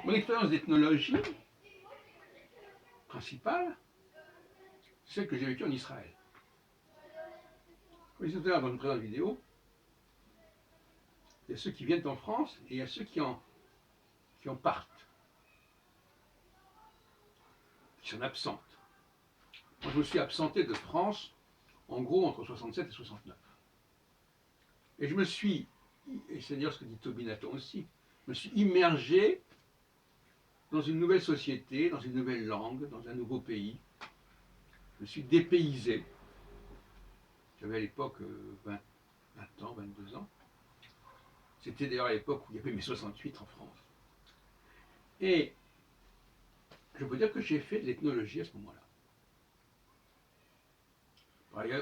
Mon expérience d'ethnologie principale, c'est celle que j'ai vécue en Israël. Comme je disais tout à l'heure dans une précédente vidéo, il y a ceux qui viennent en France et il y a ceux qui en partent, qui s'en absentent. Moi, je me suis absenté de France, en gros, entre 67 et 69. Et je me suis, et c'est d'ailleurs ce que dit Toby Nathan aussi, je me suis immergé dans une nouvelle société, dans une nouvelle langue, dans un nouveau pays. Je me suis dépaysé. J'avais à l'époque 20 ans, 22 ans. C'était d'ailleurs à l'époque où il y avait mai 68 en France. Et je peux dire que j'ai fait de l'ethnologie à ce moment-là.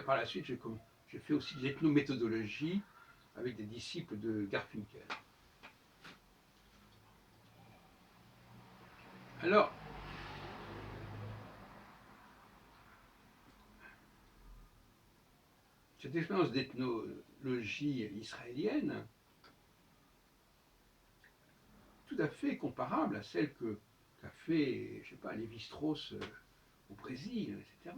Par la suite, j'ai fait aussi de l'ethnométhodologie avec des disciples de Garfunkel. Alors, cette expérience d'ethnologie israélienne, tout à fait comparable à celle qu'a fait, je sais pas, Lévi-Strauss au Brésil, etc.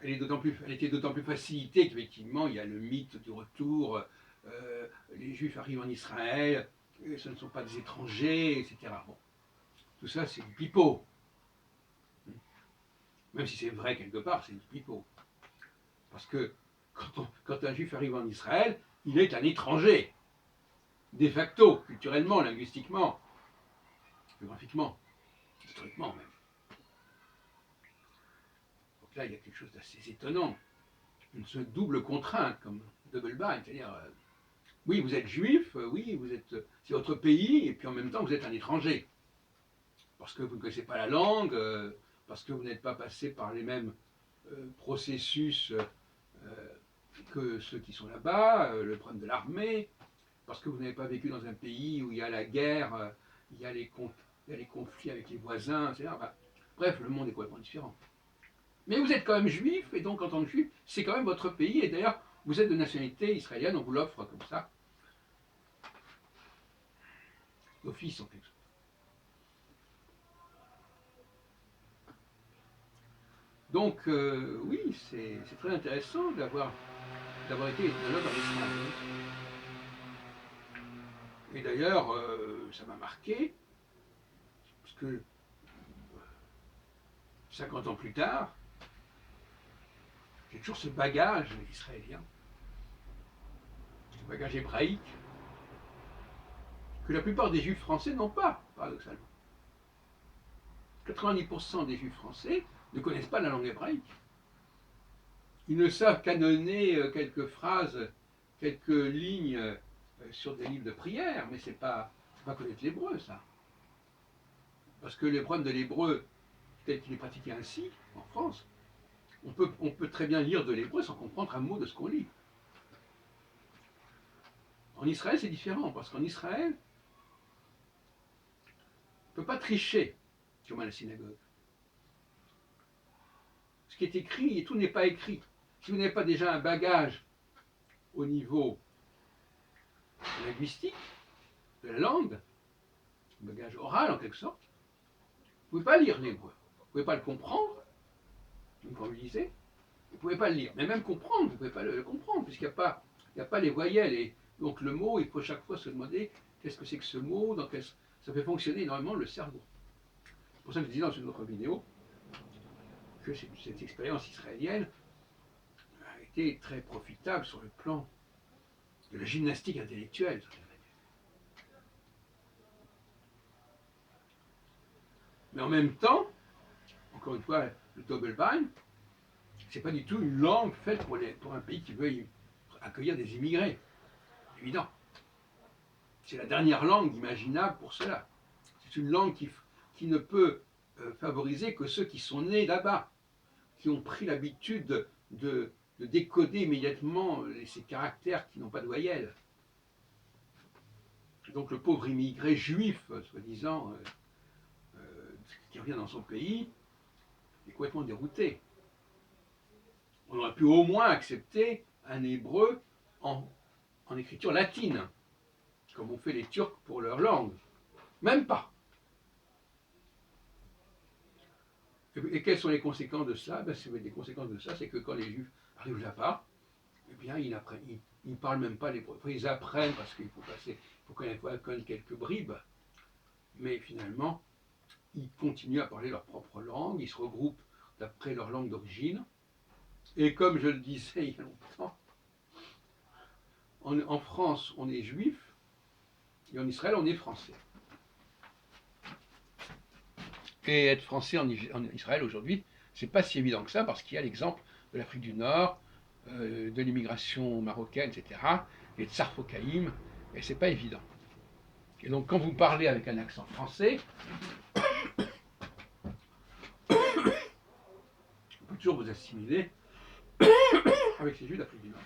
Elle était d'autant plus facilitée qu'effectivement, il y a le mythe du retour, les Juifs arrivent en Israël, ce ne sont pas des étrangers, etc. Bon, tout ça, c'est du pipeau. Même si c'est vrai quelque part, c'est du pipeau. Parce que quand un Juif arrive en Israël, il est un étranger, de facto, culturellement, linguistiquement, géographiquement, historiquement même. Donc là, il y a quelque chose d'assez étonnant. Une double contrainte, comme double bind, c'est-à-dire, oui, vous êtes juif, oui, c'est votre pays, et puis en même temps, vous êtes un étranger. Parce que vous ne connaissez pas la langue, parce que vous n'êtes pas passé par les mêmes processus que ceux qui sont là-bas, le problème de l'armée, parce que vous n'avez pas vécu dans un pays où il y a la guerre, il y a les conflits avec les voisins, etc. Bah, bref, le monde est complètement différent. Mais vous êtes quand même juif, et donc en tant que juif, c'est quand même votre pays, et d'ailleurs, vous êtes de nationalité israélienne, on vous l'offre comme ça, d'office en quelque sorte. Donc, oui, c'est très intéressant d'avoir été ethnologue en Israël. Et d'ailleurs, ça m'a marqué, parce que 50 ans plus tard, j'ai toujours ce bagage israélien, ce bagage hébraïque, que la plupart des juifs français n'ont pas, paradoxalement. 90% des juifs français ne connaissent pas la langue hébraïque. Ils ne savent canonner quelques phrases, quelques lignes sur des livres de prière, mais c'est pas connaître l'hébreu, ça. Parce que les problèmes de l'hébreu, tel qu'il est pratiqué ainsi, en France, on peut très bien lire de l'hébreu sans comprendre un mot de ce qu'on lit. En Israël, c'est différent, parce qu'en Israël, on ne peut pas tricher, comme à la synagogue. Ce qui est écrit, et tout n'est pas écrit. Si vous n'avez pas déjà un bagage au niveau linguistique, de la langue, un bagage oral en quelque sorte, vous ne pouvez pas lire l'hébreu. Vous ne pouvez pas le comprendre, même quand vous le lisez, vous ne pouvez pas le lire. Mais même comprendre, vous ne pouvez pas le comprendre, puisqu'il n'y a pas les voyelles. Et donc le mot, il faut chaque fois se demander qu'est-ce que c'est que ce mot, ça fait fonctionner énormément le cerveau. C'est pour ça que je disais dans une autre vidéo que cette expérience israélienne a été très profitable sur le plan de la gymnastique intellectuelle. Mais en même temps, encore une fois, le Doppelbein, c'est pas du tout une langue faite pour un pays qui veut accueillir des immigrés. Évident. C'est la dernière langue imaginable pour cela. C'est une langue qui ne peut favoriser que ceux qui sont nés là-bas, qui ont pris l'habitude de décoder immédiatement ces caractères qui n'ont pas de voyelles. Donc le pauvre immigré juif, soi-disant, qui revient dans son pays, est complètement dérouté. On aurait pu au moins accepter un hébreu en écriture latine, comme ont fait les Turcs pour leur langue. Même pas. Et quelles sont les conséquences de cela? Les conséquences de ça, c'est que quand les Juifs arrivent là-bas, eh bien, ils ne parlent même pas l'hébreu. Ils apprennent parce qu'il faut connaître quelques bribes, mais finalement, ils continuent à parler leur propre langue, ils se regroupent d'après leur langue d'origine. Et comme je le disais il y a longtemps, en France, on est juif, et en Israël, on est français. Et être français en Israël aujourd'hui, c'est pas si évident que ça, parce qu'il y a l'exemple de l'Afrique du Nord, de l'immigration marocaine, etc., et de Sarfocaïm, et c'est pas évident. Et donc, quand vous parlez avec un accent français, on peut toujours vous assimiler avec ces Juifs d'Afrique du Nord.